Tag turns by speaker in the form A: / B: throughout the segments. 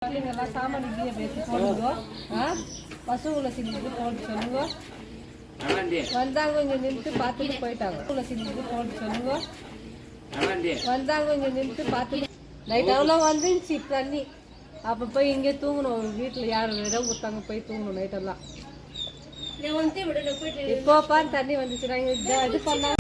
A: சாமான் இப்படியே பேசி போடுங்க. பசுங்களை சிந்திட்டு போட்டு சொல்லுங்க. வந்தாங்க இங்க நின்று பார்த்துட்டு போயிட்டாங்க. பசுங்களை சிந்திட்டு போட்டு சொல்லுங்க. வந்தாங்க இங்க நின்று பார்த்துட்டு நைட் அவ்வளோ வந்துருந்துச்சு தண்ணி. அப்போ போய் இங்கே தூங்கணும். வீட்டில் யாரும் இடம் கொடுத்தாங்க போய் தூங்கணும் நைட்டெல்லாம். இப்போ தண்ணி வந்துச்சு. நாங்கள் இது பண்ணாங்க.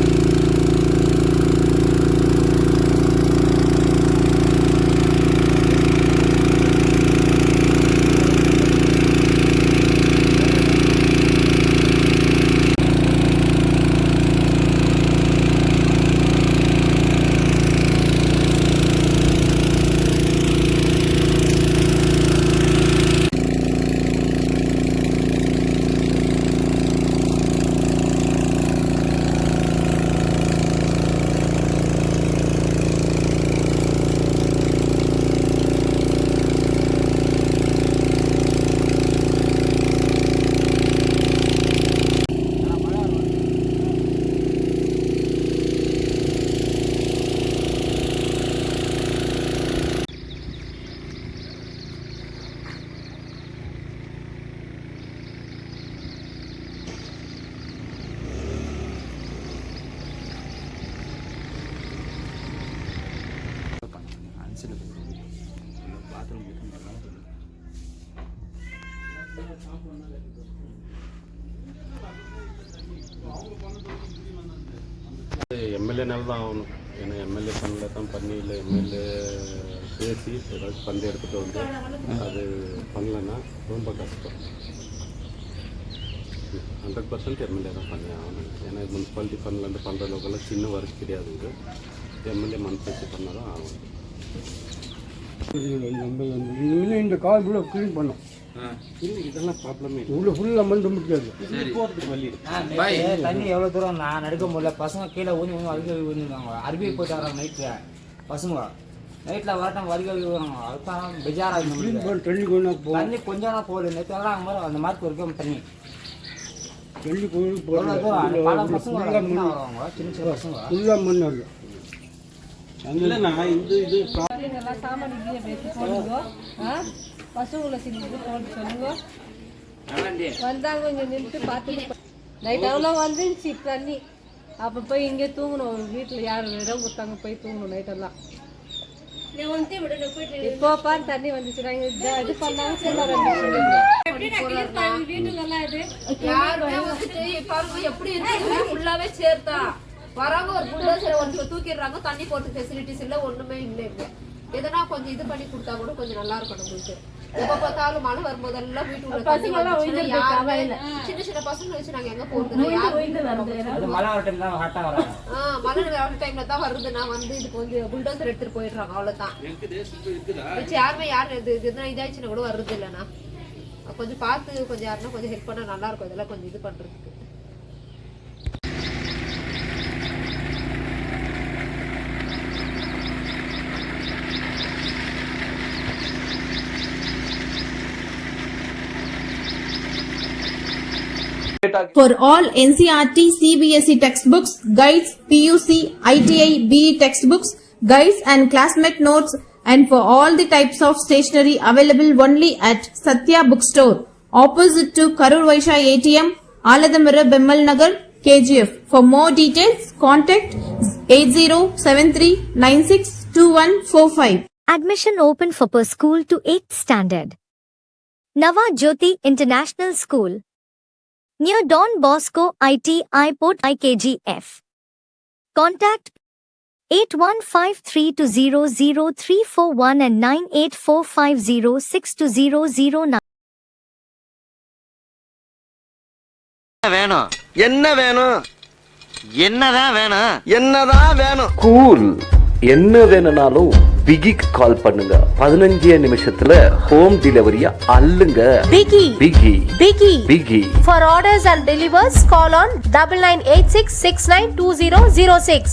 B: எம்எல்ஏனால தான் ஆகணும். ஏன்னா எம்எல்ஏ பண்ணல தான் பண்ணி இல்லை எம்எல்ஏ பேசி ஏதாச்சும் ஃபண்டு எடுத்துகிட்டு வந்து அது பண்ணலைன்னா ரொம்ப கஷ்டம். 100% எம்எல்ஏ தான் பண்ணி ஆகணும். ஏன்னா முனிசிபாலிட்டி ஃபண்ட்லேருந்து பண்ணுற அளவுக்கெல்லாம் சின்ன ஒர்க் கிடையாது. இது எம்எல்ஏ மண் பேசி பண்ணால் தான் ஆகணும்.
C: இந்த கால் கூட க்ளீன் பண்ணோம்.
B: இல்லை இதெல்லாம் ப்ராப்ளமே
C: உள்ள ஃபுல்லாக மண் முடியாது.
B: போகிறதுக்கு வழி
D: தண்ணி எவ்வளோ தூரம் நான் நடக்க முடியல. பசங்க கீழே ஊஞ்சி வலிக்க விழுந்துருக்காங்க. அருவி போயிட்டு வராங்க நைட்டில். பசங்க நைட்டில் வரட்டும் வலிக்க விழுவாங்க. அதுதான் பெஜாராக
C: தண்ணி கொண்டு
D: தண்ணி கொஞ்சம் நேரம் போகுது. நேற்று வராங்க மாதிரி அந்த மாதிரி இருக்கும் தண்ணி.
C: தண்ணி கோயில்
D: பல பசங்க வருவாங்க. சின்ன சின்ன பசங்க
C: ஃபுல்லாக மண் வருது.
B: இல்லைண்ணா இது
A: சாமான் இப்படியே பேசி போடுங்க. பசுங்களை சிந்திட்டு போட்டு சொல்லுங்க. வந்தாங்க இங்க நின்று பார்த்துட்டு நைட் அவ்வளோ வந்துருந்துச்சு தண்ணி. அப்போ போய் இங்கே தூங்கணும். வீட்டில் யாரும் இடம் கொடுத்தாங்க போய் தூங்கணும் நைட்டெல்லாம். இப்போ தண்ணி வந்துச்சு. நாங்கள் இது பண்ணாங்க.
E: எப்படி ஃபுல்லாவே சேர்த்தா வராங்க. ஒரு புல்டோசரை ஒன்று தூக்கிடுறாங்க. தண்ணி போட்டு ஃபெசிலிட்டிஸ் இல்லை, ஒண்ணுமே இல்லை. எதனா கொஞ்சம் இது பண்ணி கொடுத்தா கூட கொஞ்சம் நல்லா இருக்கும் நம்மளுக்கு. எப்ப பார்த்தாலும் மழை வரும்போதெல்லாம் வீட்டுக்குள்ள சின்ன சின்ன பசங்க வச்சு நாங்க எங்க போறது?
D: மழை வர
E: டைம்ல தான் வருதுன்னா வந்து இதுக்கு வந்து புல்டோசர் எடுத்துட்டு போயிடுறாங்க. அவ்வளவுதான். யாருமே இதாச்சுன்னா கூட வருது இல்லைன்னா கொஞ்சம் பார்த்து கொஞ்சம் யாருன்னா கொஞ்சம் ஹெல்ப் பண்ணா நல்லா இருக்கும். இதெல்லாம் கொஞ்சம் இது பண்றதுக்கு.
F: For all NCERT, CBSE textbooks, guides, PUC, ITI, BE textbooks, guides and classmate notes, and for all the types of stationery available only at Satya Bookstore, opposite to Karur Vaishya ATM, Aladamira Bemmal Nagar, KGF. For more details, contact 8073962145.
G: Admission open for per school to 8th standard. Nava Jyoti International School, near Don Bosco IT Airport IKGF. Contact 8153200341 and 9845062009.
H: வேணும் என்ன வேணும் என்னதான் வேணும் என்னதான் வேணும்
I: cool என்ன வேணும்னாலும் பிகிக்கு கால் பண்ணுங்க. 15 நிமிஷத்துல ஹோம் டெலிவரிய அள்ளுங்க.
F: Biggie.
I: Biggie
F: Biggie.
I: Biggie.
F: For orders and delivers, call on 9986692006.